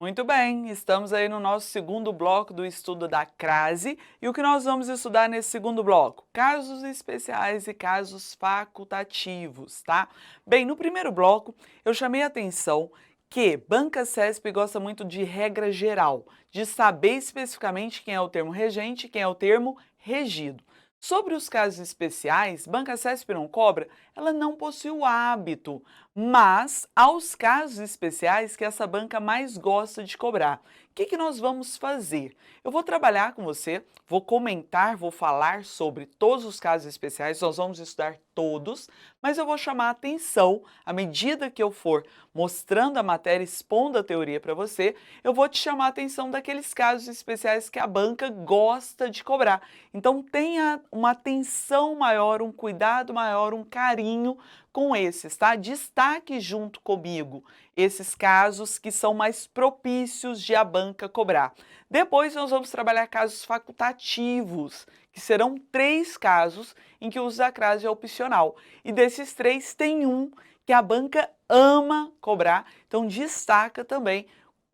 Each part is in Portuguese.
Muito bem, estamos aí no nosso segundo bloco do estudo da crase e o que nós vamos estudar nesse segundo bloco? Casos especiais e casos facultativos, tá? Bem, no primeiro bloco eu chamei a atenção que Banca CESP gosta muito de regra geral, de saber especificamente quem é o termo regente e quem é o termo regido. Sobre os casos especiais, Banca CESP não cobra, ela não possui o hábito, mas há os casos especiais que essa banca mais gosta de cobrar. O que nós vamos fazer? Eu vou trabalhar com você, vou comentar, vou falar sobre todos os casos especiais, nós vamos estudar todos, mas eu vou chamar a atenção, à medida que eu for mostrando a matéria, expondo a teoria para você, eu vou te chamar a atenção daqueles casos especiais que a banca gosta de cobrar. Então tenha uma atenção maior, um cuidado maior, um carinho com esses, tá? Destaque junto comigo esses casos que são mais propícios de a banca cobrar. Depois nós vamos trabalhar casos facultativos, que serão 3 casos em que o uso da crase é opcional. E desses 3 tem um que a banca ama cobrar, então destaca também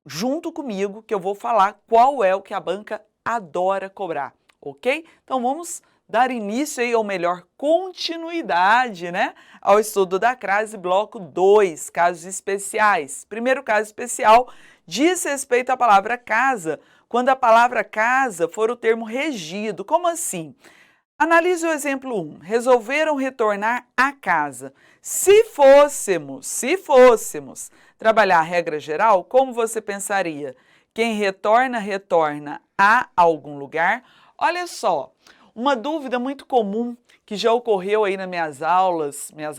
junto comigo que eu vou falar qual é o que a banca adora cobrar, ok? Então vamos dar início aí, ou melhor, continuidade, né, ao estudo da crase, bloco 2, casos especiais. Primeiro caso especial diz respeito à palavra casa, quando a palavra casa for o termo regido. Como assim? Analise o exemplo 1. Resolveram retornar à casa. Se fôssemos trabalhar a regra geral, como você pensaria? Quem retorna, retorna a algum lugar? Olha só, uma dúvida muito comum que já ocorreu aí nas minhas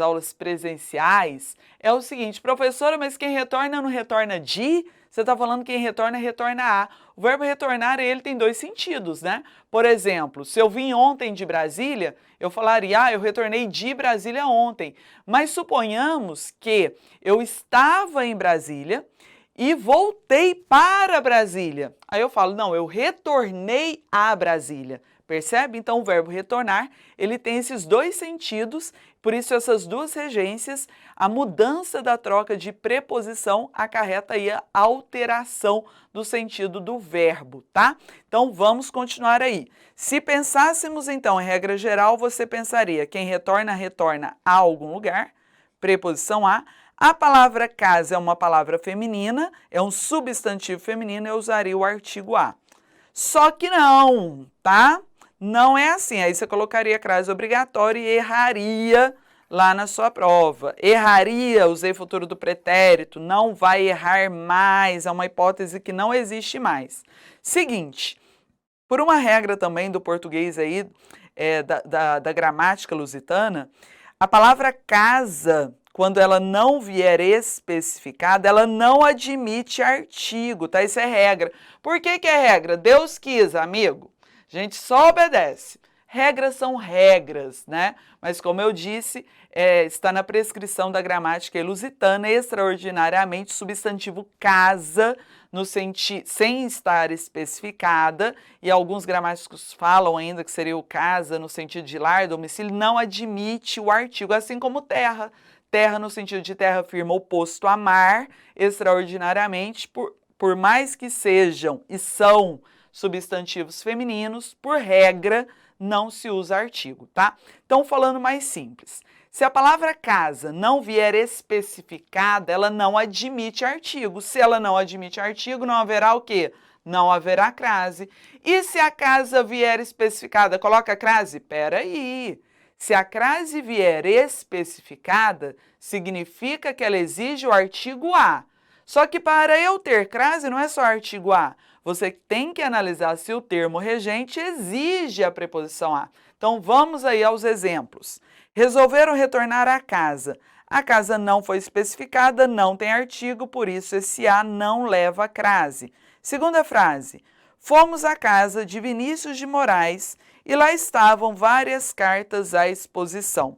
aulas presenciais, é o seguinte: professora, mas quem retorna não retorna de? Você está falando quem retorna, retorna a. O verbo retornar, ele tem 2 sentidos, né? Por exemplo, se eu vim ontem de Brasília, eu falaria, eu retornei de Brasília ontem. Mas suponhamos que eu estava em Brasília e voltei para Brasília. Aí eu falo, não, eu retornei a Brasília. Percebe? Então o verbo retornar, ele tem esses 2 sentidos, por isso essas 2 regências, a mudança da troca de preposição acarreta aí a alteração do sentido do verbo, tá? Então vamos continuar aí. Se pensássemos então em regra geral, você pensaria quem retorna, retorna a algum lugar, preposição a. A palavra casa é uma palavra feminina, é um substantivo feminino, eu usaria o artigo a. Só que não, tá? Não é assim, aí você colocaria crase obrigatória e erraria lá na sua prova. Erraria, usei futuro do pretérito, não vai errar mais, é uma hipótese que não existe mais. Seguinte, por uma regra também do português aí, da gramática lusitana, a palavra casa, quando ela não vier especificada, ela não admite artigo, tá? Isso é regra. Por que é regra? Deus quis, amigo. A gente só obedece. Regras são regras, né? Mas como eu disse, está na prescrição da gramática lusitana, extraordinariamente, substantivo casa, no sem estar especificada, e alguns gramáticos falam ainda que seria o casa no sentido de lar, domicílio, não admite o artigo, assim como terra. Terra no sentido de terra firme oposto a mar, extraordinariamente, por mais que sejam e são substantivos femininos, por regra, não se usa artigo, tá? Então, falando mais simples, se a palavra casa não vier especificada, ela não admite artigo. Se ela não admite artigo, não haverá o quê? Não haverá crase. E se a casa vier especificada, coloca crase? Peraí. Se a crase vier especificada, significa que ela exige o artigo a. Só que para eu ter crase não é só artigo a. Você tem que analisar se o termo regente exige a preposição a. Então vamos aí aos exemplos. Resolveram retornar à casa. A casa não foi especificada, não tem artigo, por isso esse a não leva a crase. Segunda frase. Fomos à casa de Vinícius de Moraes e lá estavam várias cartas à exposição.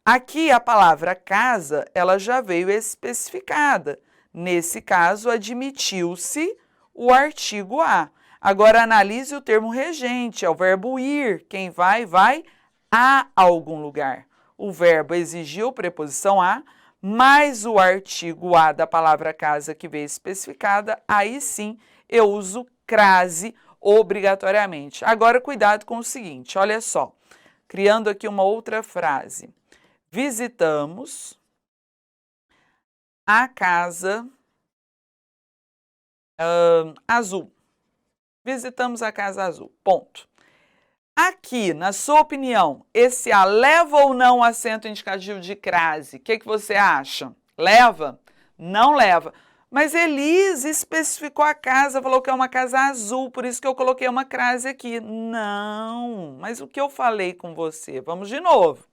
Aqui a palavra casa, ela já veio especificada. Nesse caso, admitiu-se o artigo a. Agora analise o termo regente, é o verbo ir. Quem vai, vai a algum lugar. O verbo exigiu preposição a, mais o artigo a da palavra casa que veio especificada, aí sim eu uso crase obrigatoriamente. Agora, cuidado com o seguinte, olha só, criando aqui uma outra frase. Visitamos a casa azul. Visitamos a casa azul, ponto. Aqui, na sua opinião, esse a leva ou não acento indicativo de crase? O que você acha? Leva? Não leva. Mas Elise especificou a casa, falou que é uma casa azul, por isso que eu coloquei uma crase aqui. Não, mas o que eu falei com você? Vamos de novo.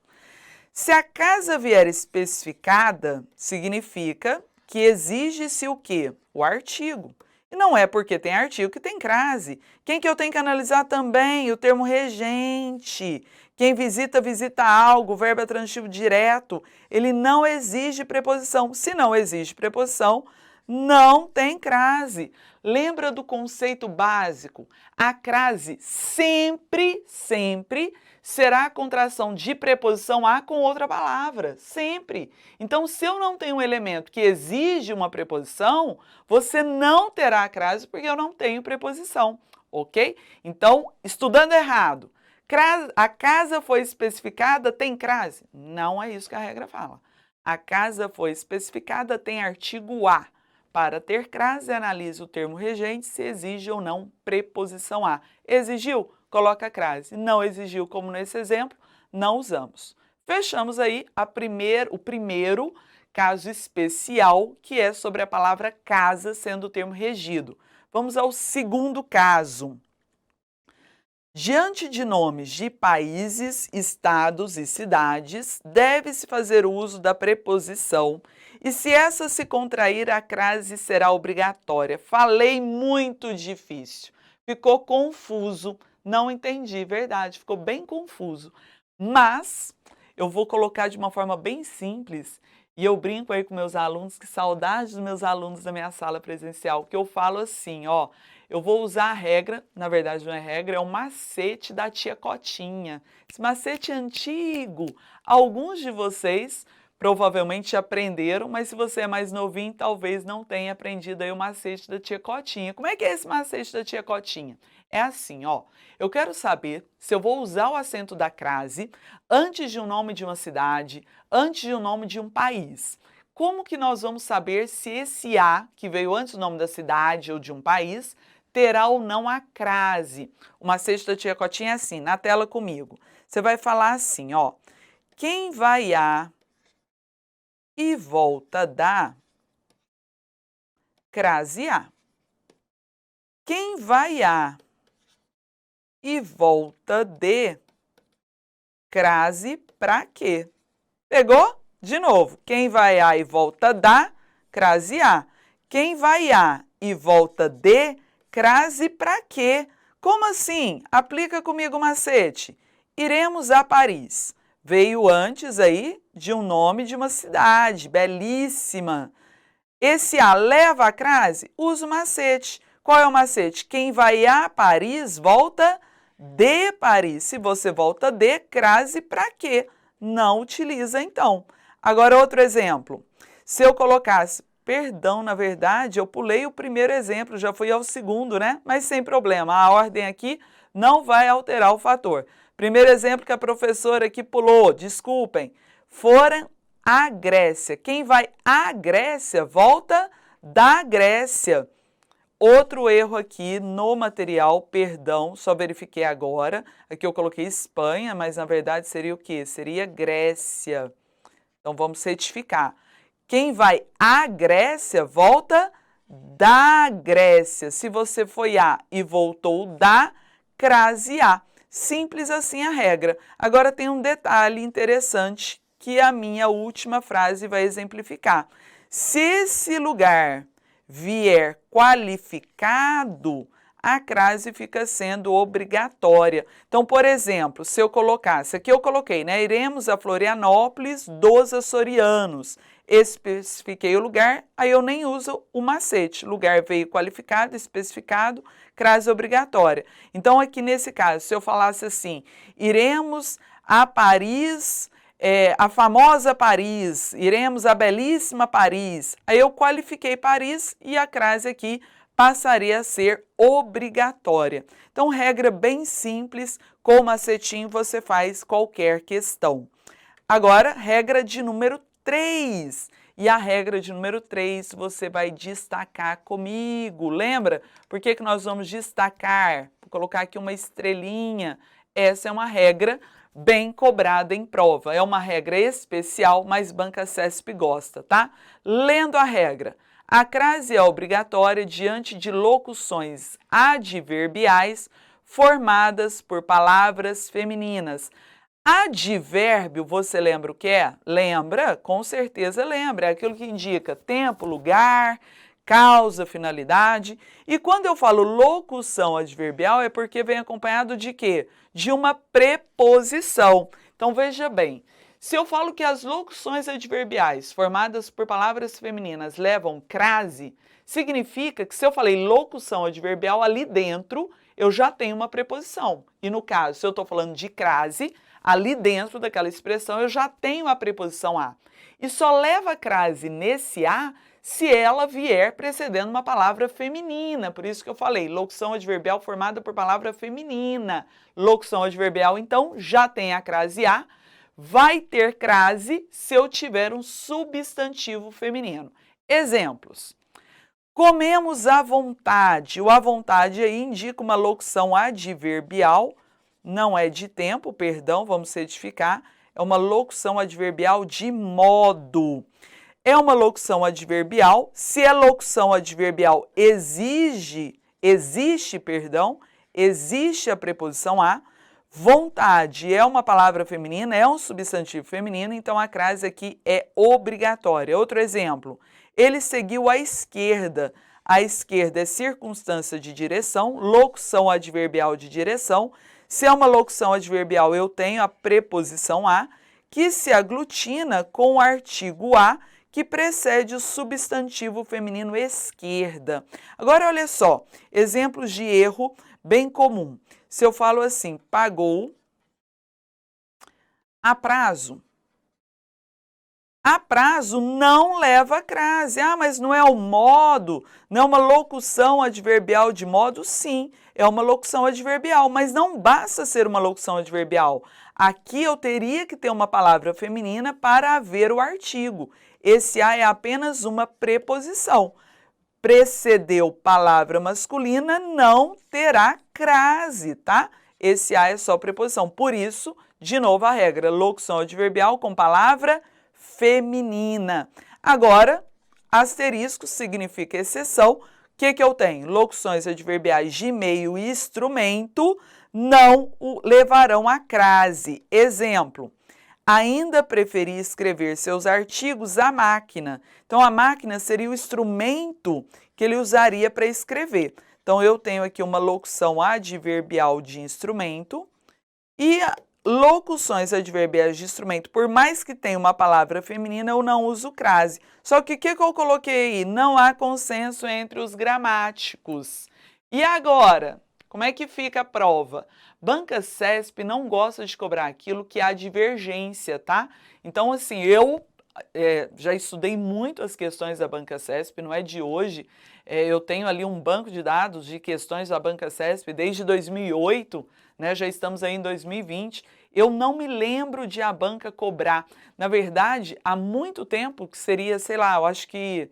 Se a casa vier especificada, significa que exige-se o quê? O artigo. E não é porque tem artigo que tem crase. Quem que eu tenho que analisar também? O termo regente. Quem visita, visita algo, o verbo é transitivo direto. Ele não exige preposição. Se não exige preposição, não tem crase. Lembra do conceito básico? A crase sempre será a contração de preposição a com outra palavra, sempre. Então, se eu não tenho um elemento que exige uma preposição, você não terá a crase porque eu não tenho preposição, ok? Então, estudando errado, a casa foi especificada, tem crase? Não é isso que a regra fala. A casa foi especificada, tem artigo a. Para ter crase, analise o termo regente se exige ou não preposição a. Exigiu? Coloca a crase. Não exigiu, como nesse exemplo, não usamos. Fechamos aí o primeiro caso especial, que é sobre a palavra casa sendo o termo regido. Vamos ao segundo caso. Diante de nomes de países, estados e cidades, deve-se fazer uso da preposição e se essa se contrair, a crase será obrigatória. Falei muito difícil, ficou confuso, não entendi, verdade, ficou bem confuso. Mas eu vou colocar de uma forma bem simples e eu brinco aí com meus alunos, que saudade dos meus alunos da minha sala presencial, que eu falo assim, ó, eu vou usar a regra, na verdade não é regra, é um macete da tia Cotinha. Esse macete antigo, alguns de vocês provavelmente aprenderam, mas se você é mais novinho, talvez não tenha aprendido aí o macete da tia Cotinha. Como é que é esse macete da tia Cotinha? É assim, ó, eu quero saber se eu vou usar o acento da crase antes de um nome de uma cidade, antes de um nome de um país. Como que nós vamos saber se esse A, que veio antes do nome da cidade ou de um país, terá ou não a crase? O macete da tia Cotinha é assim, na tela comigo. Você vai falar assim, ó, quem vai a e volta da crase a. Quem vai a e volta de crase pra quê? Pegou? De novo, quem vai a e volta da, crase a. Quem vai a e volta de, crase pra quê? Como assim? Aplica comigo o macete. Iremos a Paris. Veio antes aí de um nome de uma cidade, belíssima. Esse a leva a crase? Usa o macete. Qual é o macete? Quem vai a Paris volta de Paris. Se você volta de, crase pra quê? Não utiliza então. Agora outro exemplo. Se eu colocasse, perdão, na verdade, eu pulei o primeiro exemplo, já fui ao segundo, né? Mas sem problema, a ordem aqui não vai alterar o fator. Primeiro exemplo que a professora aqui pulou, desculpem, foram à Grécia. Quem vai à Grécia volta da Grécia. Outro erro aqui no material, perdão, só verifiquei agora. Aqui eu coloquei Espanha, mas na verdade seria o quê? Seria Grécia. Então vamos retificar. Quem vai à Grécia volta da Grécia. Se você foi a e voltou da, crase a. Simples assim a regra. Agora tem um detalhe interessante que a minha última frase vai exemplificar. Se esse lugar vier qualificado, a crase fica sendo obrigatória. Então, por exemplo, se eu colocasse, aqui eu coloquei, né? Iremos a Florianópolis dos açorianos. Especifiquei o lugar, aí eu nem uso o macete. Lugar veio qualificado, especificado, crase obrigatória. Então, aqui nesse caso, se eu falasse assim, iremos a Paris a famosa Paris, iremos à belíssima Paris. Aí eu qualifiquei Paris e a crase aqui passaria a ser obrigatória. Então, regra bem simples, com o macetinho você faz qualquer questão. Agora, regra de número 3. E a regra de número 3 você vai destacar comigo. Lembra? Por que nós vamos destacar? Vou colocar aqui uma estrelinha. Essa é uma regra bem cobrada em prova. É uma regra especial, mas Banca CESP gosta, tá? Lendo a regra. A crase é obrigatória diante de locuções adverbiais formadas por palavras femininas. Advérbio, você lembra o que é? Lembra? Com certeza lembra. É aquilo que indica tempo, lugar, causa, finalidade. E quando eu falo locução adverbial é porque vem acompanhado de quê? De uma preposição. Então veja bem, se eu falo que as locuções adverbiais formadas por palavras femininas levam crase, significa que se eu falei locução adverbial, ali dentro eu já tenho uma preposição. E no caso, se eu estou falando de crase, ali dentro daquela expressão eu já tenho a preposição a. E só leva crase nesse a se ela vier precedendo uma palavra feminina. Por isso que eu falei, locução adverbial formada por palavra feminina. Locução adverbial, então, já tem a crase a. Vai ter crase se eu tiver um substantivo feminino. Exemplos. Comemos à vontade. O à vontade aí indica uma locução adverbial, não é de tempo, perdão, vamos retificar, é uma locução adverbial de modo. É uma locução adverbial, se a locução adverbial existe a preposição a. Vontade é uma palavra feminina, é um substantivo feminino, então a crase aqui é obrigatória. Outro exemplo, ele seguiu à esquerda. A esquerda é circunstância de direção, locução adverbial de direção. Se é uma locução adverbial, eu tenho a preposição a, que se aglutina com o artigo a, que precede o substantivo feminino esquerda. Agora, olha só, exemplos de erro bem comum. Se eu falo assim, pagou a prazo. A prazo não leva crase. Ah, mas não é o modo, não é uma locução adverbial de modo? Sim, é uma locução adverbial, mas não basta ser uma locução adverbial. Aqui eu teria que ter uma palavra feminina para haver o artigo. Esse a é apenas uma preposição. Precedeu palavra masculina, não terá crase, tá? Esse a é só preposição. Por isso, de novo a regra, locução adverbial com palavra feminina. Agora, asterisco significa exceção. O que eu tenho? Locuções adverbiais de meio e instrumento não levarão a crase. Exemplo. Ainda preferi escrever seus artigos à máquina. Então, a máquina seria o instrumento que ele usaria para escrever. Então, eu tenho aqui uma locução adverbial de instrumento e locuções adverbiais de instrumento, por mais que tenha uma palavra feminina, eu não uso crase. Só que o que eu coloquei aí? Não há consenso entre os gramáticos. E agora? Como é que fica a prova? Banca CESP não gosta de cobrar aquilo que há divergência, tá? Então, assim, eu já estudei muito as questões da Banca CESP, não é de hoje. Eu tenho ali um banco de dados de questões da Banca CESP desde 2008, né? Já estamos aí em 2020. Eu não me lembro de a banca cobrar. Na verdade, há muito tempo, que seria, sei lá, eu acho que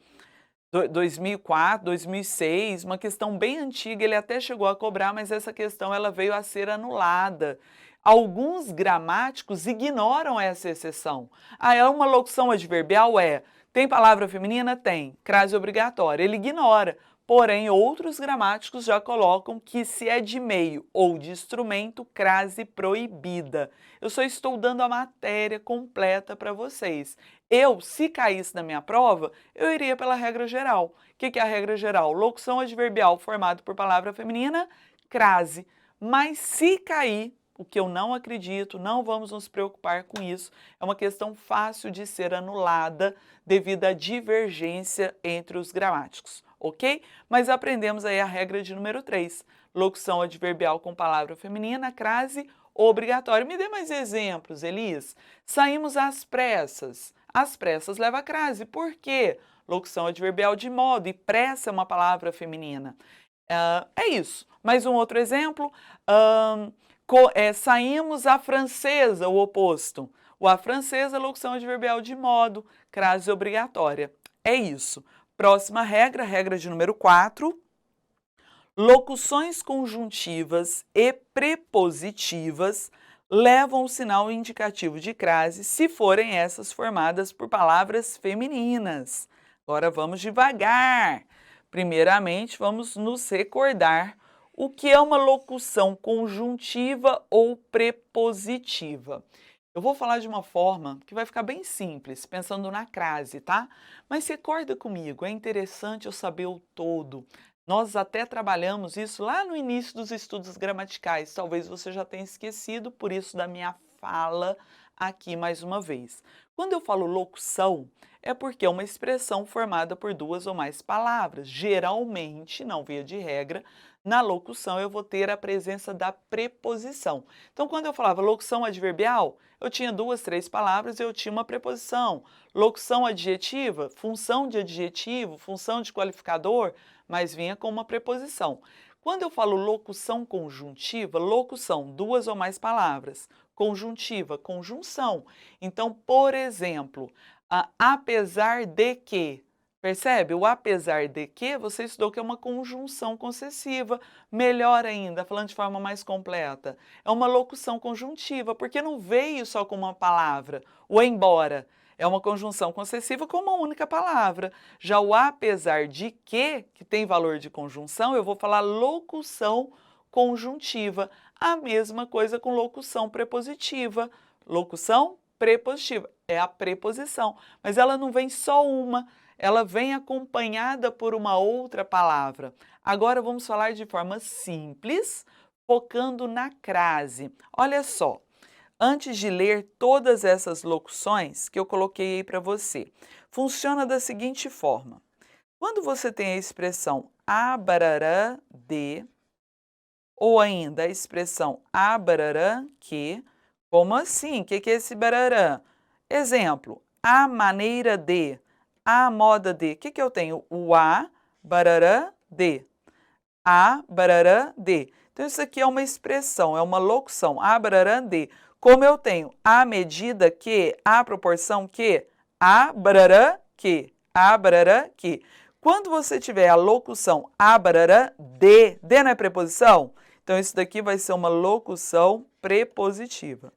2004, 2006, uma questão bem antiga, ele até chegou a cobrar, mas essa questão ela veio a ser anulada. Alguns gramáticos ignoram essa exceção. Ah, é uma locução adverbial? Tem palavra feminina? Tem. Crase obrigatória. Ele ignora. Porém, outros gramáticos já colocam que se é de meio ou de instrumento, crase proibida. Eu só estou dando a matéria completa para vocês. Se caísse na minha prova, eu iria pela regra geral. O que é a regra geral? Locução adverbial formada por palavra feminina, crase. Mas se cair, o que eu não acredito, não vamos nos preocupar com isso, é uma questão fácil de ser anulada devido à divergência entre os gramáticos, ok? Mas aprendemos aí a regra de número 3, locução adverbial com palavra feminina, crase obrigatório. Me dê mais exemplos, Elis. Saímos às pressas. Às pressas leva a crase. Por quê? Locução adverbial de modo, e pressa é uma palavra feminina. É isso. Mais um outro exemplo. Saímos à francesa, o oposto. O à francesa, locução adverbial de modo, crase obrigatória. É isso. Próxima regra, regra de número 4. Locuções conjuntivas e prepositivas levam o sinal indicativo de crase se forem essas formadas por palavras femininas. Agora vamos devagar. Primeiramente, vamos nos recordar o que é uma locução conjuntiva ou prepositiva. Eu vou falar de uma forma que vai ficar bem simples, pensando na crase, tá? Mas recorda comigo, é interessante eu saber o todo. Nós até trabalhamos isso lá no início dos estudos gramaticais. Talvez você já tenha esquecido, por isso da minha fala aqui mais uma vez. Quando eu falo locução, é porque é uma expressão formada por duas ou mais palavras. Geralmente, não via de regra, na locução eu vou ter a presença da preposição. Então, quando eu falava locução adverbial, eu tinha duas, três palavras e eu tinha uma preposição. Locução adjetiva, função de adjetivo, função de qualificador, mas vinha com uma preposição. Quando eu falo locução conjuntiva, locução, duas ou mais palavras. Conjuntiva, conjunção. Então, por exemplo, apesar de que, percebe? O apesar de que, você estudou que é uma conjunção concessiva. Melhor ainda, falando de forma mais completa, é uma locução conjuntiva, porque não veio só com uma palavra. O embora é uma conjunção concessiva com uma única palavra. Já o apesar de que tem valor de conjunção, eu vou falar locução conjuntiva. A mesma coisa com locução prepositiva. Locução prepositiva é a preposição, mas ela não vem só uma, ela vem acompanhada por uma outra palavra. Agora vamos falar de forma simples, focando na crase. Olha só, antes de ler todas essas locuções que eu coloquei aí para você, funciona da seguinte forma. Quando você tem a expressão abararã de, ou ainda a expressão abararã que, como assim? O que é esse bararã? Exemplo, a maneira de, a moda de. O que eu tenho? O a, bararã, de. A, bararã, de. Então, isso aqui é uma expressão, é uma locução, a, bararã, de. Como eu tenho a medida que, a proporção que, a, bararã, que, a, bararã, que. Quando você tiver a locução a, bararã, de não é preposição? Então, isso daqui vai ser uma locução prepositiva.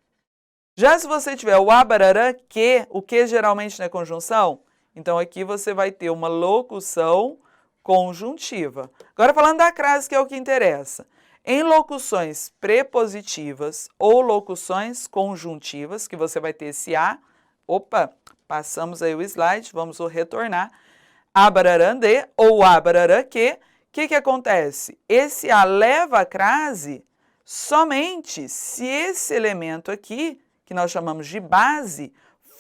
Já se você tiver o abararã que, o que geralmente não é conjunção, então aqui você vai ter uma locução conjuntiva. Agora falando da crase, que é o que interessa. Em locuções prepositivas ou locuções conjuntivas, que você vai ter esse a, passamos aí o slide, vamos retornar, abararã de ou abararã que, o que acontece? Esse a leva a crase somente se esse elemento aqui, que nós chamamos de base,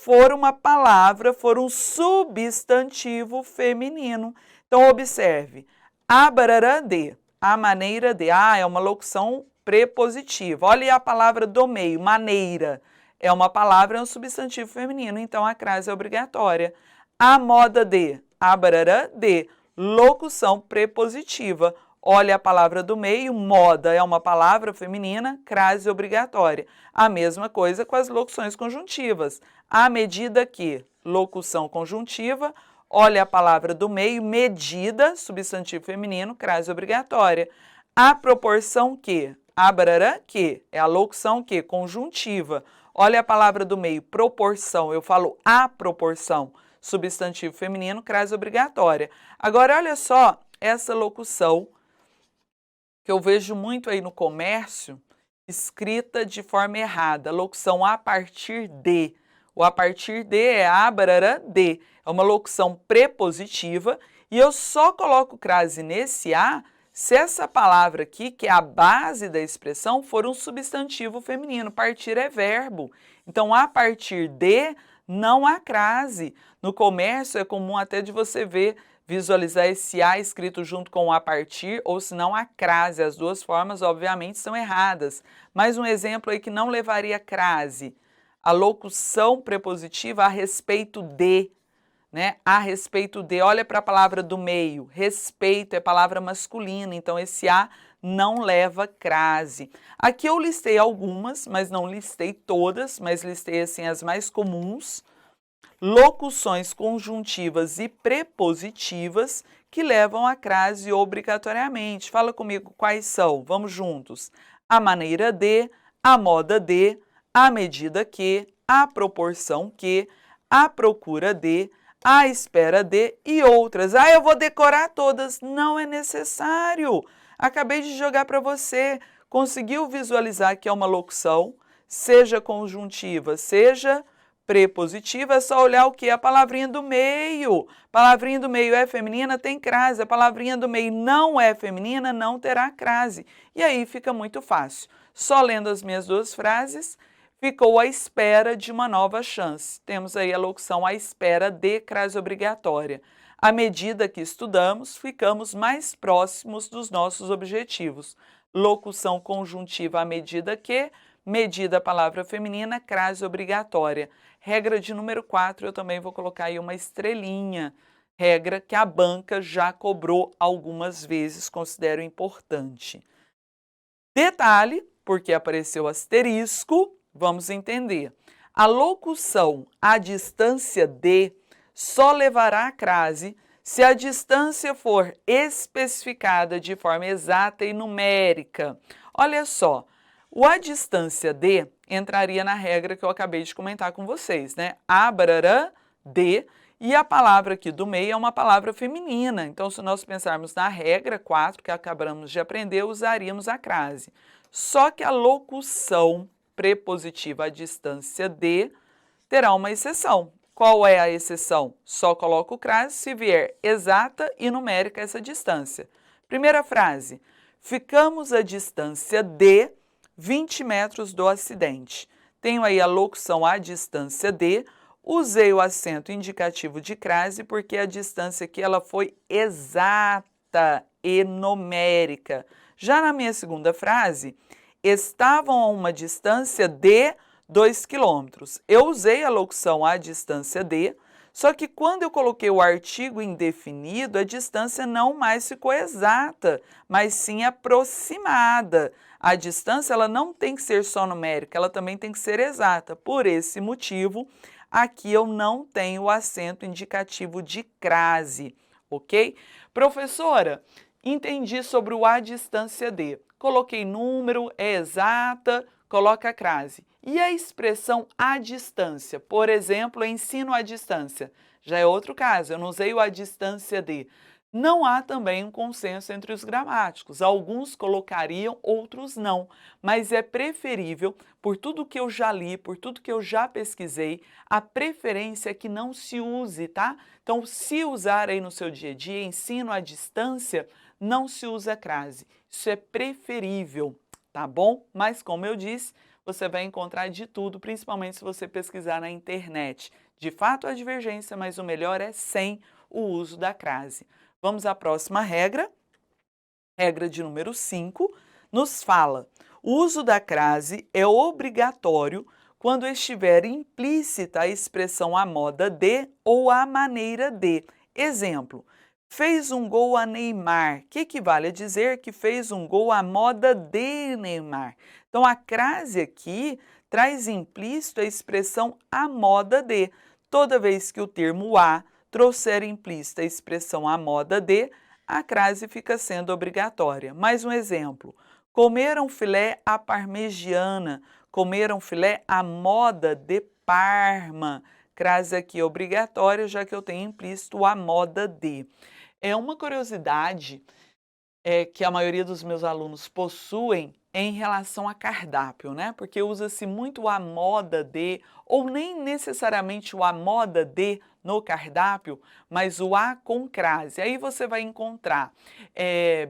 for uma palavra, for um substantivo feminino. Então, observe, abararã de, a maneira de, é uma locução prepositiva. Olha a palavra do meio, maneira, é uma palavra, é um substantivo feminino, então a crase é obrigatória. A moda de, abararã de, locução prepositiva. Olha a palavra do meio, moda é uma palavra feminina, crase obrigatória. A mesma coisa com as locuções conjuntivas. À medida que, locução conjuntiva, olha a palavra do meio, medida, substantivo feminino, crase obrigatória. A proporção que, abararã que, é a locução que, conjuntiva. Olha a palavra do meio, proporção, eu falo a proporção, substantivo feminino, crase obrigatória. Agora, olha só essa locução que eu vejo muito aí no comércio, escrita de forma errada, locução a partir de. O a partir de é abararã de, é uma locução prepositiva e eu só coloco crase nesse a se essa palavra aqui, que é a base da expressão, for um substantivo feminino. Partir é verbo. Então, a partir de não há crase. No comércio é comum até de você ver visualizar esse a escrito junto com o a partir, ou se não a crase. As duas formas, obviamente, são erradas. Mais um exemplo aí que não levaria crase. A locução prepositiva a respeito de, né? A respeito de. Olha para a palavra do meio. Respeito é palavra masculina, então esse a não leva crase. Aqui eu listei algumas, mas não listei todas, mas listei assim as mais comuns. Locuções conjuntivas e prepositivas que levam a crase obrigatoriamente. Fala comigo quais são, vamos juntos. A maneira de, a moda de, a medida que, a proporção que, a procura de, a espera de e outras. Ah, eu vou decorar todas. Não é necessário. Acabei de jogar para você. Conseguiu visualizar que é uma locução, seja conjuntiva, seja prepositiva, é só olhar o que? A palavrinha do meio. Palavrinha do meio é feminina, tem crase. A palavrinha do meio não é feminina, não terá crase. E aí fica muito fácil. Só lendo as minhas duas frases, ficou à espera de uma nova chance. Temos aí a locução à espera de crase obrigatória. À medida que estudamos, ficamos mais próximos dos nossos objetivos. Locução conjuntiva à medida que, medida palavra feminina, crase obrigatória. Regra de número 4, eu também vou colocar aí uma estrelinha. Regra que a banca já cobrou algumas vezes, considero importante. Detalhe, porque apareceu asterisco, vamos entender. A locução à distância de só levará a crase se a distância for especificada de forma exata e numérica. Olha só, o à distância de entraria na regra que eu acabei de comentar com vocês, né? Abrarã de, e a palavra aqui do meio é uma palavra feminina. Então, se nós pensarmos na regra 4, que acabamos de aprender, usaríamos a crase. Só que a locução prepositiva à distância de terá uma exceção. Qual é a exceção? Só coloco o crase se vier exata e numérica essa distância. Primeira frase, ficamos à distância de 20 metros do acidente. Tenho aí a locução à distância de, usei o acento indicativo de crase porque a distância aqui ela foi exata e numérica. Já na minha segunda frase, estavam a uma distância de 2 quilômetros. Eu usei a locução à distância de, só que quando eu coloquei o artigo indefinido, a distância não mais ficou exata, mas sim aproximada. A distância ela não tem que ser só numérica, ela também tem que ser exata. Por esse motivo, aqui eu não tenho o acento indicativo de crase, ok? Professora, entendi sobre o à distância de. Coloquei número, é exata, coloca a crase. E a expressão à distância? Por exemplo, ensino à distância. Já é outro caso, eu não usei o à distância de. Não há também um consenso entre os gramáticos. Alguns colocariam, outros não. Mas é preferível, por tudo que eu já li, por tudo que eu já pesquisei, a preferência é que não se use, tá? Então, se usar aí no seu dia a dia, ensino à distância, não se usa crase. Isso é preferível, tá bom? Mas, como eu disse, você vai encontrar de tudo, principalmente se você pesquisar na internet. De fato, há divergência, mas o melhor é sem o uso da crase. Vamos à próxima regra. Regra de número 5, nos fala: o uso da crase é obrigatório quando estiver implícita a expressão à moda de ou à maneira de. Exemplo, fez um gol a Neymar, que equivale a dizer que fez um gol à moda de Neymar. Então, a crase aqui traz implícito a expressão à moda de. Toda vez que o termo a trouxer implícita a expressão à moda de, a crase fica sendo obrigatória. Mais um exemplo, comeram filé à parmegiana, comeram filé à moda de Parma. Crase aqui obrigatória, já que eu tenho implícito a moda de. É uma curiosidade que a maioria dos meus alunos possuem, em relação a cardápio, né? Porque usa-se muito a moda de, ou nem necessariamente o a moda de no cardápio, mas o a com crase. Aí você vai encontrar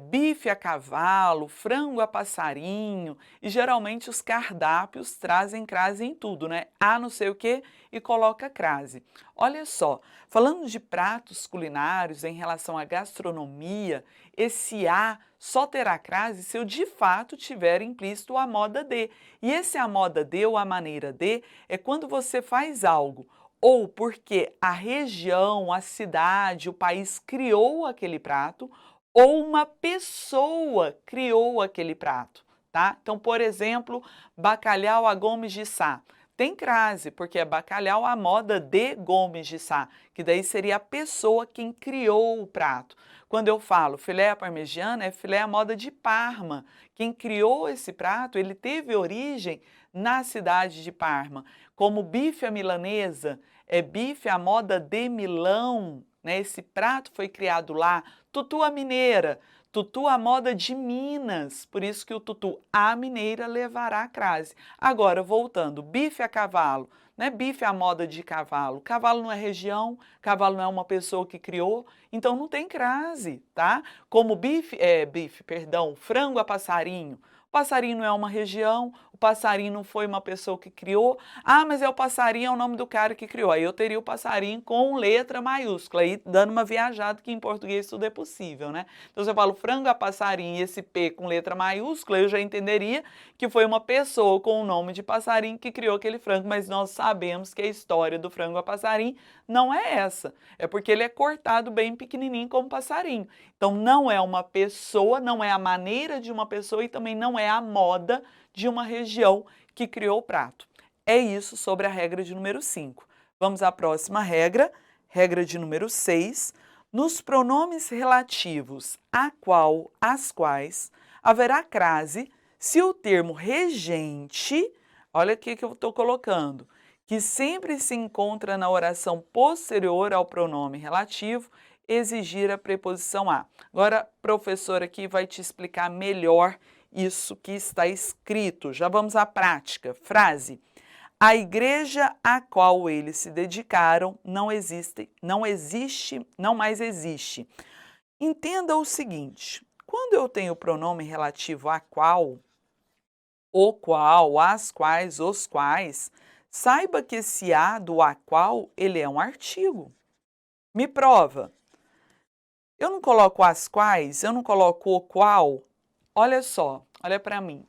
bife a cavalo, frango a passarinho, e geralmente os cardápios trazem crase em tudo, né? A não sei o que e coloca crase. Olha só, falando de pratos culinários em relação à gastronomia, esse a só terá crase se eu de fato tiver implícito a moda de. E esse a moda de ou a maneira de é quando você faz algo ou porque a região, a cidade, o país criou aquele prato, ou uma pessoa criou aquele prato, tá? Então, por exemplo, bacalhau a Gomes de Sá. Tem crase, porque é bacalhau à moda de Gomes de Sá, que daí seria a pessoa quem criou o prato. Quando eu falo filé à parmegiana, é filé à moda de Parma. Quem criou esse prato, ele teve origem na cidade de Parma. Como bife à milanesa, é bife à moda de Milão, né? Esse prato foi criado lá. Tutu à mineira, tutu à moda de Minas, por isso que o tutu à mineira levará a crase. Agora, voltando, bife a cavalo, né? Bife à moda de cavalo. Cavalo não é região, cavalo não é uma pessoa que criou, então não tem crase, tá? Como frango a passarinho. O passarinho não é uma região, o passarinho não foi uma pessoa que criou. Ah, mas é o passarinho, é o nome do cara que criou. Aí eu teria o passarinho com letra maiúscula, aí dando uma viajada que em português tudo é possível, né? Então se eu falo frango a passarinho e esse P com letra maiúscula, eu já entenderia que foi uma pessoa com o nome de passarinho que criou aquele frango, mas nós sabemos que a história do frango a passarinho não é essa. É porque ele é cortado bem pequenininho como passarinho. Então não é uma pessoa, não é a maneira de uma pessoa e também não é a moda de uma região que criou o prato. É isso sobre a regra de número 5. Vamos à próxima regra, regra de número 6. Nos pronomes relativos a qual, as quais, haverá crase se o termo regente, olha aqui que eu estou colocando, que sempre se encontra na oração posterior ao pronome relativo, exigir a preposição a. Agora, a professora aqui vai te explicar melhor isso que está escrito. Já vamos à prática. Frase: a igreja a qual eles se dedicaram não mais existe. Entenda o seguinte: quando eu tenho o pronome relativo a qual, o qual, as quais, os quais, saiba que esse a do a qual, ele é um artigo. Me prova. Eu não coloco as quais, eu não coloco o qual. Olha só, olha para mim.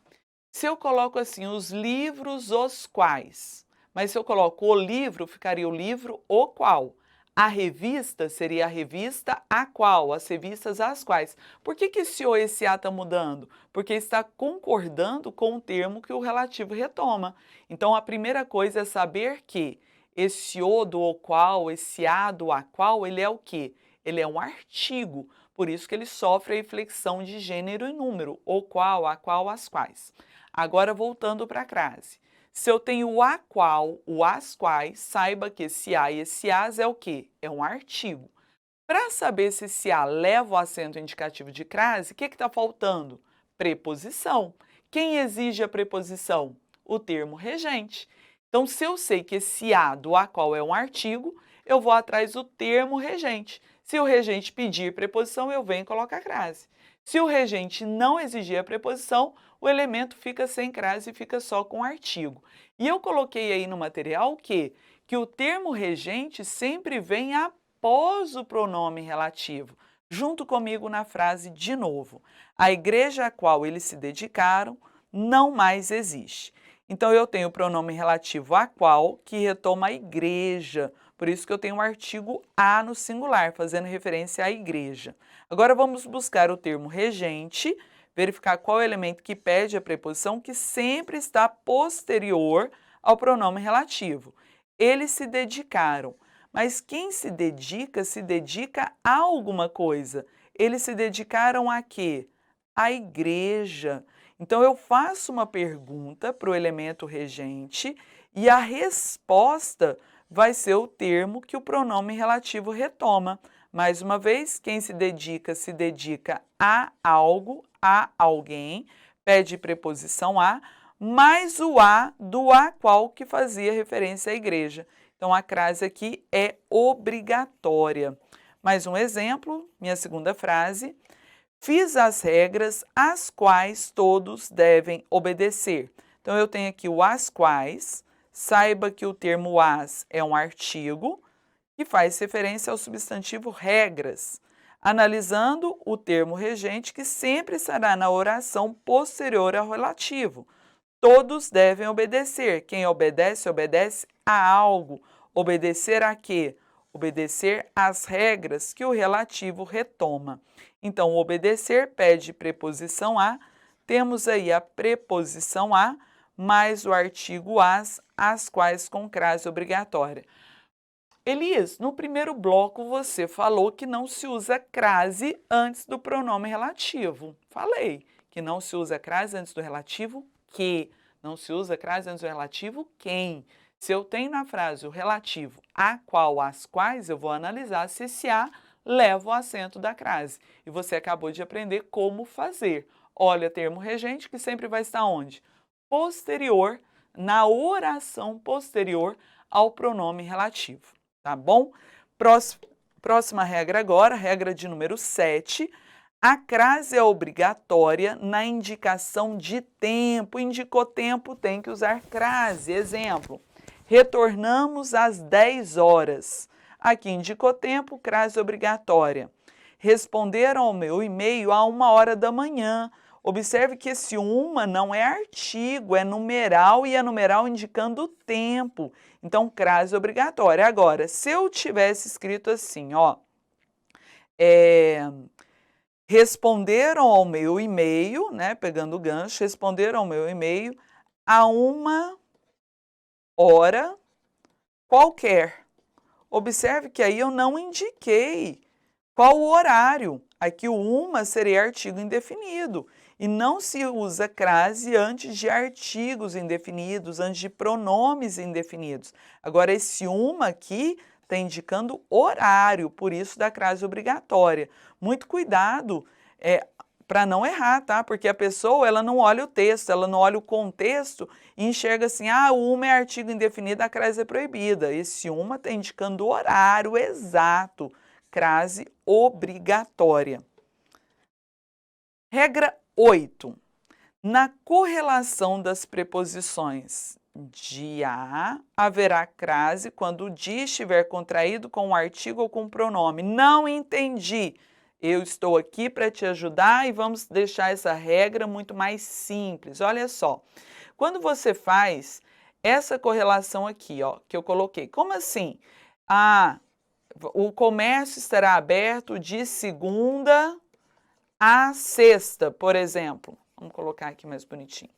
Se eu coloco assim, os livros os quais, mas se eu coloco o livro, ficaria o livro o qual. A revista seria a revista a qual, as revistas as quais. Por que esse o e esse a está mudando? Porque está concordando com o termo que o relativo retoma. Então, a primeira coisa é saber que esse o do o qual, esse a do a qual, ele é o quê? Ele é um artigo, por isso que ele sofre a inflexão de gênero e número, o qual, a qual, as quais. Agora, voltando para a crase. Se eu tenho o a qual, o as quais, saiba que esse a e esse as é o quê? É um artigo. Para saber se esse a leva o acento indicativo de crase, o que está faltando? Preposição. Quem exige a preposição? O termo regente. Então, se eu sei que esse a do a qual é um artigo, eu vou atrás do termo regente. Se o regente pedir preposição, eu venho e coloco a crase. Se o regente não exigir a preposição, o elemento fica sem crase e fica só com artigo. E eu coloquei aí no material o quê? Que o termo regente sempre vem após o pronome relativo. Junto comigo na frase de novo. A igreja a qual eles se dedicaram não mais existe. Então, eu tenho o pronome relativo a qual, que retoma a igreja. Por isso que eu tenho o artigo a no singular, fazendo referência à igreja. Agora, vamos buscar o termo regente, verificar qual é o elemento que pede a preposição, que sempre está posterior ao pronome relativo. Eles se dedicaram. Mas quem se dedica a alguma coisa. Eles se dedicaram a quê? À igreja. Então, eu faço uma pergunta para o elemento regente e a resposta vai ser o termo que o pronome relativo retoma. Mais uma vez, quem se dedica a algo, a alguém, pede preposição a, mais o a do a qual que fazia referência à igreja. Então, a crase aqui é obrigatória. Mais um exemplo, minha segunda frase. Fiz as regras às quais todos devem obedecer. Então, eu tenho aqui o as quais. Saiba que o termo as é um artigo que faz referência ao substantivo regras, analisando o termo regente que sempre estará na oração posterior ao relativo. Todos devem obedecer. Quem obedece, obedece a algo. Obedecer a quê? Obedecer às regras que o relativo retoma. Então, obedecer pede preposição a. Temos aí a preposição a, mais o artigo as quais com crase obrigatória. Elias, no primeiro bloco você falou que não se usa crase antes do pronome relativo. Falei que não se usa crase antes do relativo que. Não se usa crase antes do relativo quem. Se eu tenho na frase o relativo a qual, as quais, eu vou analisar se esse a leva o acento da crase. E você acabou de aprender como fazer. Olha, termo regente que sempre vai estar onde? Posterior, na oração posterior ao pronome relativo. Tá bom? Próxima regra agora, regra de número 7. A crase é obrigatória na indicação de tempo. Indicou tempo, tem que usar crase. Exemplo, retornamos às 10 horas. Aqui indicou tempo, crase obrigatória. Responderam ao meu e-mail a 1h da manhã. Observe que esse uma não é artigo, é numeral e é numeral indicando o tempo. Então, crase obrigatória. Agora, se eu tivesse escrito assim, ó, responderam ao meu e-mail, né, pegando o gancho, responderam ao meu e-mail a 1h qualquer. Observe que aí eu não indiquei qual o horário. Aqui o uma seria artigo indefinido. E não se usa crase antes de artigos indefinidos, antes de pronomes indefinidos. Agora, esse uma aqui está indicando horário, por isso da crase obrigatória. Muito cuidado para não errar, tá? Porque a pessoa ela não olha o texto, ela não olha o contexto e enxerga assim, o uma é artigo indefinido, a crase é proibida. Esse uma está indicando o horário exato, crase obrigatória. Regra 8. Na correlação das preposições de a, haverá crase quando o de estiver contraído com um artigo ou com um pronome. Não entendi. Eu estou aqui para te ajudar e vamos deixar essa regra muito mais simples. Olha só, quando você faz essa correlação aqui, ó, que eu coloquei, como assim? O comércio estará aberto de segunda a sexta, por exemplo. Vamos colocar aqui mais bonitinho.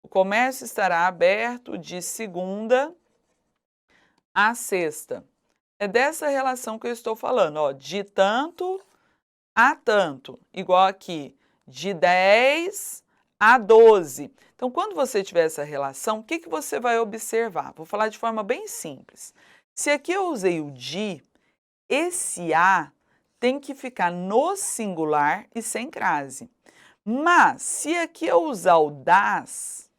O comércio estará aberto de segunda a sexta. É dessa relação que eu estou falando, ó, de tanto a tanto, igual aqui, de 10 a 12. Então, quando você tiver essa relação, o que você vai observar? Vou falar de forma bem simples. Se aqui eu usei o de, esse a tem que ficar no singular e sem crase. Mas, se aqui eu usar o das,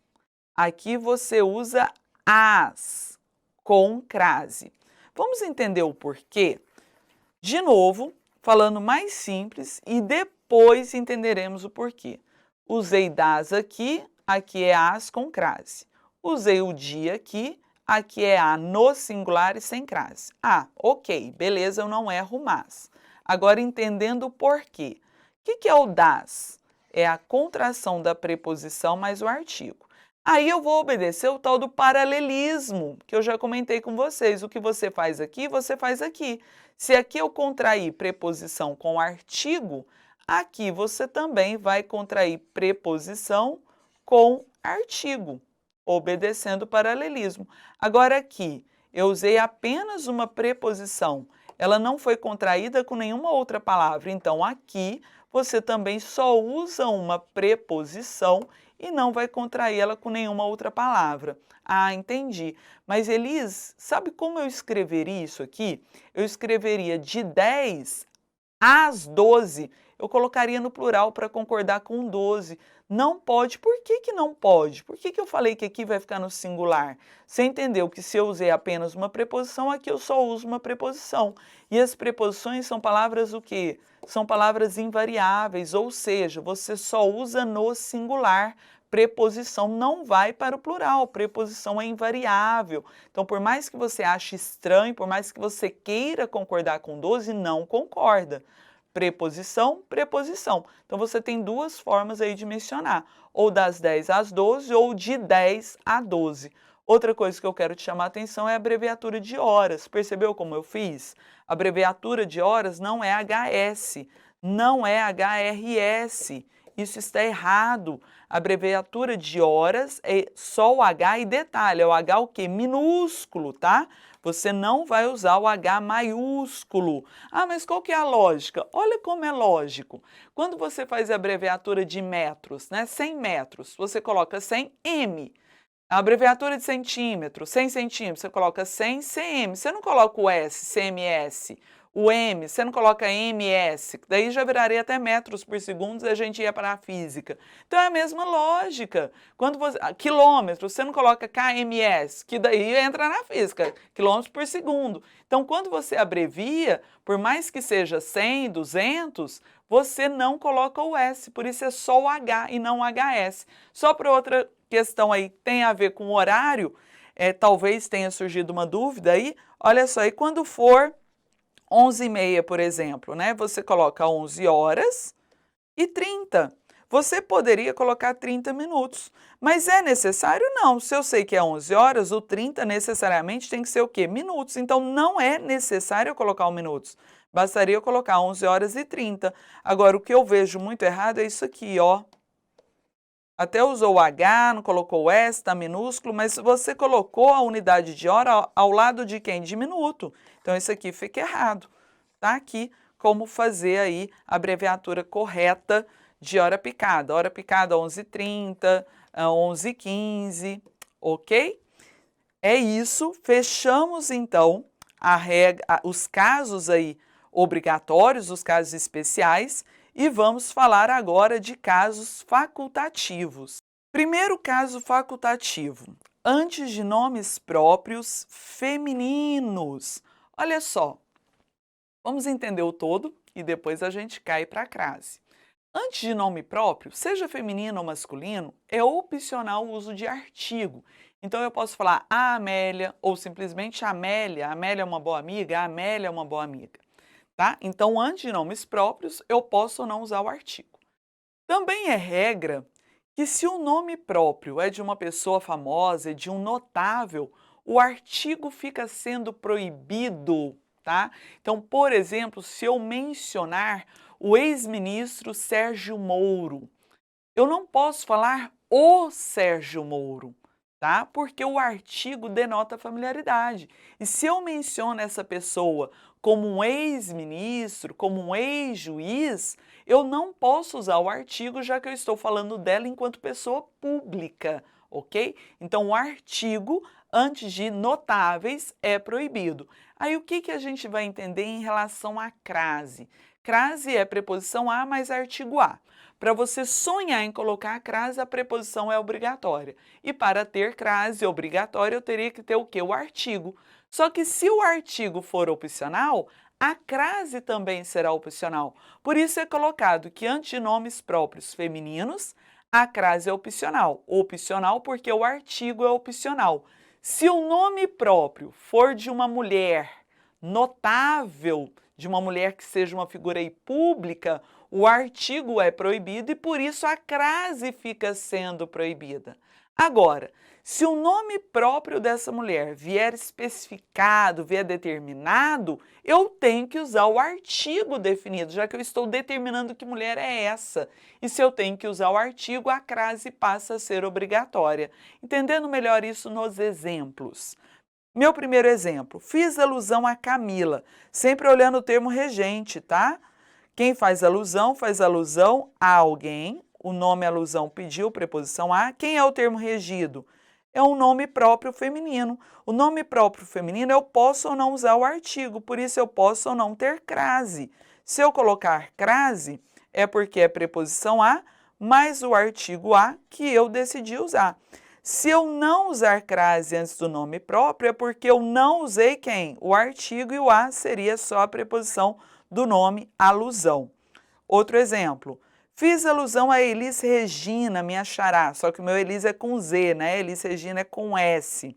aqui você usa as com crase. Vamos entender o porquê? De novo, falando mais simples e depois entenderemos o porquê. Usei das aqui é as com crase. Usei o de aqui é a no singular e sem crase. Ok, beleza, eu não erro mais. Agora, entendendo o porquê. O que é o das? É a contração da preposição mais o artigo. Aí eu vou obedecer o tal do paralelismo, que eu já comentei com vocês. O que você faz aqui, você faz aqui. Se aqui eu contrair preposição com artigo, aqui você também vai contrair preposição com artigo, obedecendo o paralelismo. Agora aqui, eu usei apenas uma preposição, ela não foi contraída com nenhuma outra palavra. Então, aqui você também só usa uma preposição e não vai contrair ela com nenhuma outra palavra. Entendi. Mas, Elis, sabe como eu escreveria isso aqui? Eu escreveria de 10 às 12. Eu colocaria no plural para concordar com 12. Não pode. Por que que não pode? Por que que eu falei que aqui vai ficar no singular? Você entendeu que se eu usei apenas uma preposição, aqui eu só uso uma preposição. E as preposições são palavras o quê? São palavras invariáveis, ou seja, você só usa no singular. Preposição não vai para o plural, preposição é invariável. Então, por mais que você ache estranho, por mais que você queira concordar com 12, não concorda. Preposição, preposição. Então, você tem duas formas aí de mencionar, ou das 10 às 12 ou de 10 a 12. Outra coisa que eu quero te chamar a atenção é a abreviatura de horas. Percebeu como eu fiz? A abreviatura de horas não é HS, não é HRS. Isso está errado. A abreviatura de horas é só o H e detalhe, é o H o quê? Minúsculo, tá? Você não vai usar o H maiúsculo. Ah, mas qual que é a lógica? Olha como é lógico. Quando você faz a abreviatura de metros, né? 100 metros, você coloca 100 M. A abreviatura de centímetro, 100 centímetros, você coloca 100 cm. Você não coloca o S, CMS. O M, você não coloca MS, daí já viraria até metros por segundo e a gente ia para a física. Então é a mesma lógica. Quando você, quilômetros, você não coloca KMS, que daí entra na física, quilômetros por segundo. Então quando você abrevia, por mais que seja 100, 200, você não coloca o S, por isso é só o H e não o HS. Só para outra questão aí, tem a ver com o horário, talvez tenha surgido uma dúvida aí, olha só, e quando for 11h30, por exemplo, né? Você coloca 11 horas e 30. Você poderia colocar 30 minutos, mas é necessário? Não. Se eu sei que é 11 horas, o 30 necessariamente tem que ser o quê? Minutos. Então, não é necessário eu colocar o minutos. Bastaria eu colocar 11 horas e 30. Agora, o que eu vejo muito errado é isso aqui, ó. Até usou o H, não colocou o S, está minúsculo, mas você colocou a unidade de hora ao lado de quem? De minuto. Então, isso aqui fica errado. Tá aqui como fazer aí a abreviatura correta de hora picada. Hora picada 11h30, 11h15, ok? É isso, fechamos então os casos aí obrigatórios, os casos especiais, e vamos falar agora de casos facultativos. Primeiro caso facultativo, antes de nomes próprios femininos. Olha só, vamos entender o todo e depois a gente cai para a crase. Antes de nome próprio, seja feminino ou masculino, é opcional o uso de artigo. Então eu posso falar a Amélia ou simplesmente Amélia. A Amélia é uma boa amiga, a Amélia é uma boa amiga. Tá? Então, antes de nomes próprios, eu posso ou não usar o artigo. Também é regra que se o nome próprio é de uma pessoa famosa, de um notável, o artigo fica sendo proibido, tá? Então, por exemplo, se eu mencionar o ex-ministro Sérgio Moro, eu não posso falar o Sérgio Moro, tá? Porque o artigo denota familiaridade. E se eu menciono essa pessoa como um ex-ministro, como um ex-juiz, eu não posso usar o artigo, já que eu estou falando dela enquanto pessoa pública, ok? Então, o artigo, antes de notáveis, é proibido. Aí, o que a gente vai entender em relação à crase? Crase é preposição a mais artigo a. Para você sonhar em colocar a crase, a preposição é obrigatória. E para ter crase obrigatória, eu teria que ter o quê? O artigo. Só que se o artigo for opcional, a crase também será opcional. Por isso é colocado que antes de nomes próprios femininos, a crase é opcional. Opcional porque o artigo é opcional. Se o nome próprio for de uma mulher notável, de uma mulher que seja uma figura aí pública, o artigo é proibido e por isso a crase fica sendo proibida. Agora, se o nome próprio dessa mulher vier especificado, vier determinado, eu tenho que usar o artigo definido, já que eu estou determinando que mulher é essa. E se eu tenho que usar o artigo, a crase passa a ser obrigatória. Entendendo melhor isso nos exemplos. Meu primeiro exemplo, fiz alusão a Camila, sempre olhando o termo regente, tá? Quem faz alusão a alguém, o nome alusão pediu preposição a. Quem é o termo regido? É um nome próprio feminino. O nome próprio feminino eu posso ou não usar o artigo, por isso eu posso ou não ter crase. Se eu colocar crase, é porque é preposição a mais o artigo a que eu decidi usar. Se eu não usar crase antes do nome próprio, é porque eu não usei quem? O artigo, e o a seria só a preposição do nome alusão. Outro exemplo, fiz alusão a Elis Regina, minha xará, só que o meu Elis é com Z, né? Elis Regina é com S.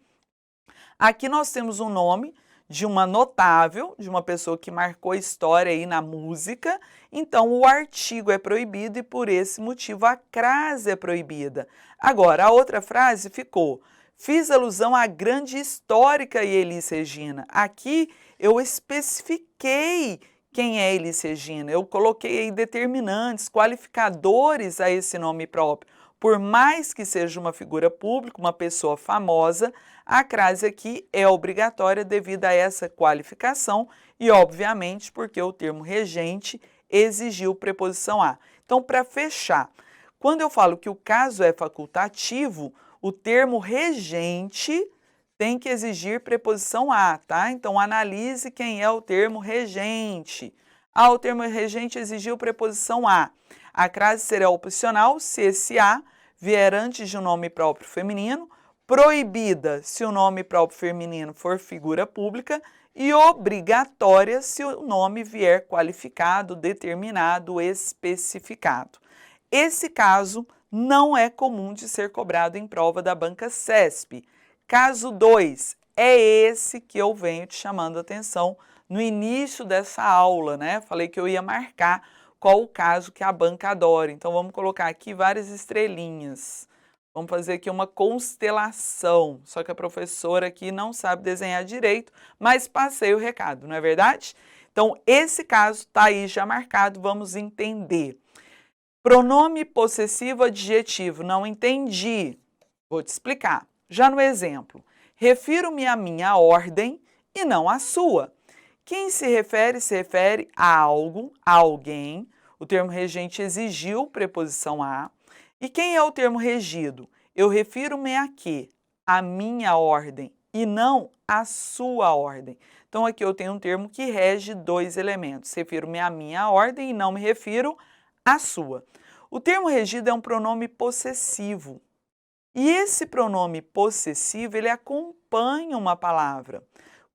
Aqui nós temos um nome de uma notável, de uma pessoa que marcou história aí na música, então o artigo é proibido e por esse motivo a crase é proibida. Agora, a outra frase ficou, fiz alusão à grande histórica Elis Regina. Aqui eu especifiquei quem é Elis Regina, eu coloquei aí determinantes, qualificadores a esse nome próprio. Por mais que seja uma figura pública, uma pessoa famosa, a crase aqui é obrigatória devido a essa qualificação e, obviamente, porque o termo regente exigiu preposição a. Então, para fechar, quando eu falo que o caso é facultativo, o termo regente tem que exigir preposição a, tá? Então, analise quem é o termo regente. Ah, o termo regente exigiu preposição a. A crase será opcional se esse a vier antes de um nome próprio feminino, proibida se o nome próprio feminino for figura pública e obrigatória se o nome vier qualificado, determinado, especificado. Esse caso não é comum de ser cobrado em prova da banca CESP. Caso 2, é esse que eu venho te chamando a atenção no início dessa aula, né? Falei que eu ia marcar qual o caso que a banca adora. Então, vamos colocar aqui várias estrelinhas. Vamos fazer aqui uma constelação. Só que a professora aqui não sabe desenhar direito, mas passei o recado, não é verdade? Então, esse caso está aí já marcado, vamos entender. Pronome possessivo adjetivo, não entendi. Vou te explicar. Já no exemplo, refiro-me à minha ordem e não à sua. Quem se refere a algo, a alguém. O termo regente exigiu preposição a. E quem é o termo regido? Eu refiro-me a quê? A minha ordem e não a sua ordem. Então, aqui eu tenho um termo que rege dois elementos. Refiro-me à minha ordem e não me refiro à sua. O termo regido é um pronome possessivo. E esse pronome possessivo, ele acompanha uma palavra.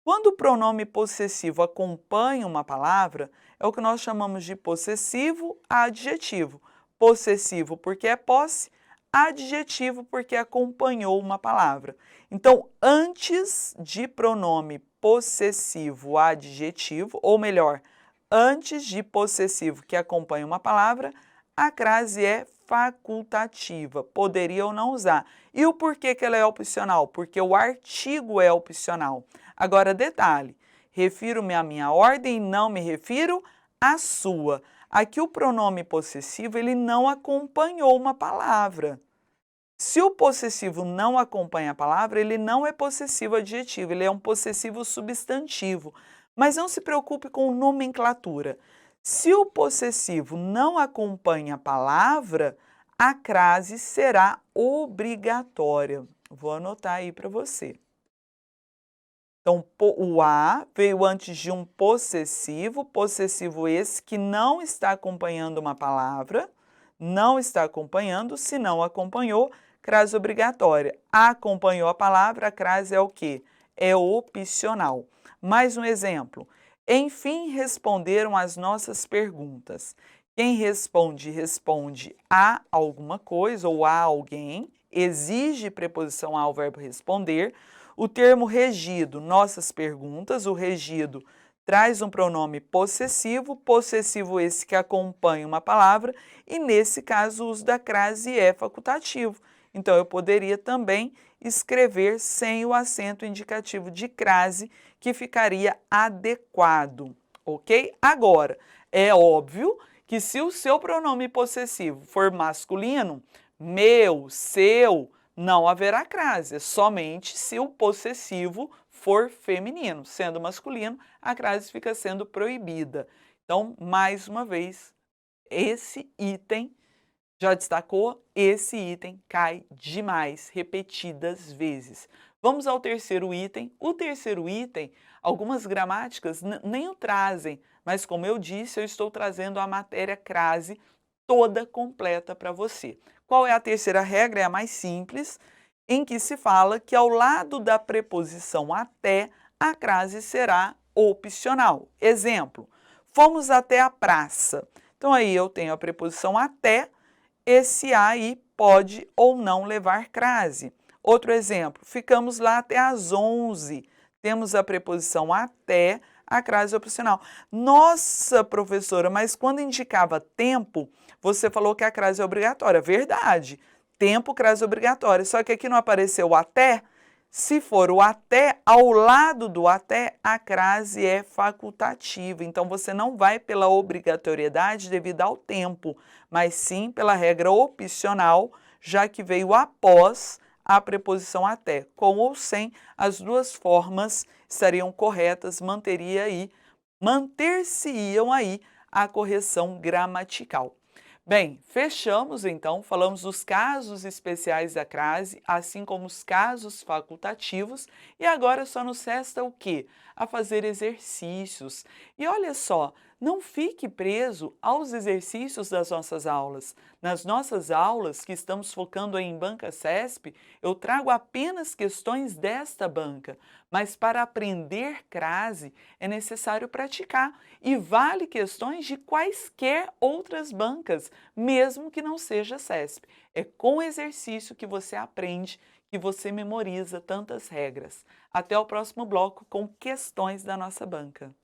Quando o pronome possessivo acompanha uma palavra, é o que nós chamamos de possessivo adjetivo. Possessivo porque é posse, adjetivo porque acompanhou uma palavra. Então, antes de pronome possessivo adjetivo, ou melhor, antes de possessivo que acompanha uma palavra, a crase é facultativa, poderia ou não usar. E o porquê que ela é opcional? Porque o artigo é opcional. Agora, detalhe, refiro-me à minha ordem e não me refiro à sua. Aqui o pronome possessivo, ele não acompanhou uma palavra. Se o possessivo não acompanha a palavra, ele não é possessivo adjetivo, ele é um possessivo substantivo. Mas não se preocupe com nomenclatura. Se o possessivo não acompanha a palavra, a crase será obrigatória. Vou anotar aí para você. Então, o a veio antes de um possessivo esse que não está acompanhando uma palavra, não está acompanhando, se não acompanhou, crase obrigatória. Acompanhou a palavra, a crase é o quê? É opcional. Mais um exemplo. Enfim, responderam as nossas perguntas. Quem responde, responde a alguma coisa ou a alguém, exige preposição ao verbo responder. O termo regido, nossas perguntas, o regido traz um pronome possessivo esse que acompanha uma palavra, e nesse caso o uso da crase é facultativo. Então, eu poderia também escrever sem o acento indicativo de crase, que ficaria adequado, ok? Agora, é óbvio que se o seu pronome possessivo for masculino, meu, seu, não haverá crase, somente se o possessivo for feminino. Sendo masculino, a crase fica sendo proibida. Então, mais uma vez, esse item, já destacou? Esse item cai demais, repetidas vezes. Vamos ao terceiro item. O terceiro item, algumas gramáticas nem o trazem, mas como eu disse, eu estou trazendo a matéria crase toda completa para você. Qual é a terceira regra? É a mais simples, em que se fala que ao lado da preposição até, a crase será opcional. Exemplo, fomos até a praça. Então aí eu tenho a preposição até, esse aí pode ou não levar crase. Outro exemplo, ficamos lá até às 11. Temos a preposição até, a crase opcional. Nossa, professora, mas quando indicava tempo, você falou que a crase é obrigatória. Verdade, tempo, crase obrigatória. Só que aqui não apareceu o até. Se for o até, ao lado do até, a crase é facultativa. Então, você não vai pela obrigatoriedade devido ao tempo, mas sim pela regra opcional, já que veio após a preposição até. Com ou sem, as duas formas estariam corretas, manter-se-iam aí a correção gramatical. Bem, fechamos então, falamos dos casos especiais da crase, assim como os casos facultativos, e agora só nos resta o quê? A fazer exercícios. E olha só, não fique preso aos exercícios das nossas aulas. Nas nossas aulas, que estamos focando em banca CESP, eu trago apenas questões desta banca, mas para aprender crase é necessário praticar e vale questões de quaisquer outras bancas, mesmo que não seja CESP. É com exercício que você aprende, que você memoriza tantas regras. Até o próximo bloco com questões da nossa banca.